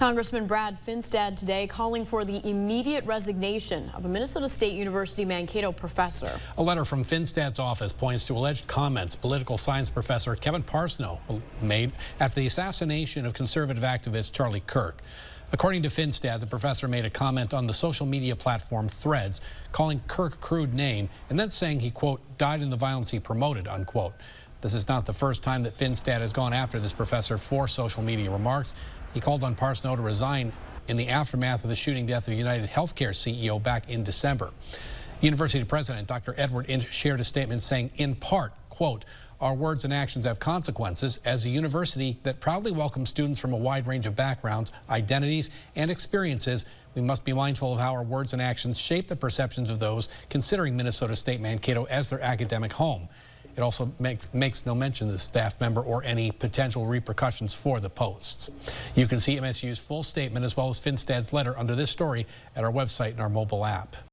Congressman Brad Finstad today calling for the immediate resignation of a Minnesota State University Mankato professor. A letter from Finstad's office points to alleged comments political science professor Kevin Parsnow made after the assassination of conservative activist Charlie Kirk. According to Finstad, the professor made a comment on the social media platform Threads, calling Kirk a crude name and then saying he, quote, died in the violence he promoted, unquote. This is not the first time that Finstad has gone after this professor for social media remarks. He called on Parsnow to resign in the aftermath of the shooting death of United Healthcare CEO back in December. University President Dr. Edward Inch shared a statement saying, in part, quote, our words and actions have consequences. As a university that proudly welcomes students from a wide range of backgrounds, identities, and experiences, we must be mindful of how our words and actions shape the perceptions of those considering Minnesota State Mankato as their academic home. It also makes no mention of the staff member or any potential repercussions for the posts. You can see MSU's full statement as well as Finstad's letter under this story at our website and our mobile app.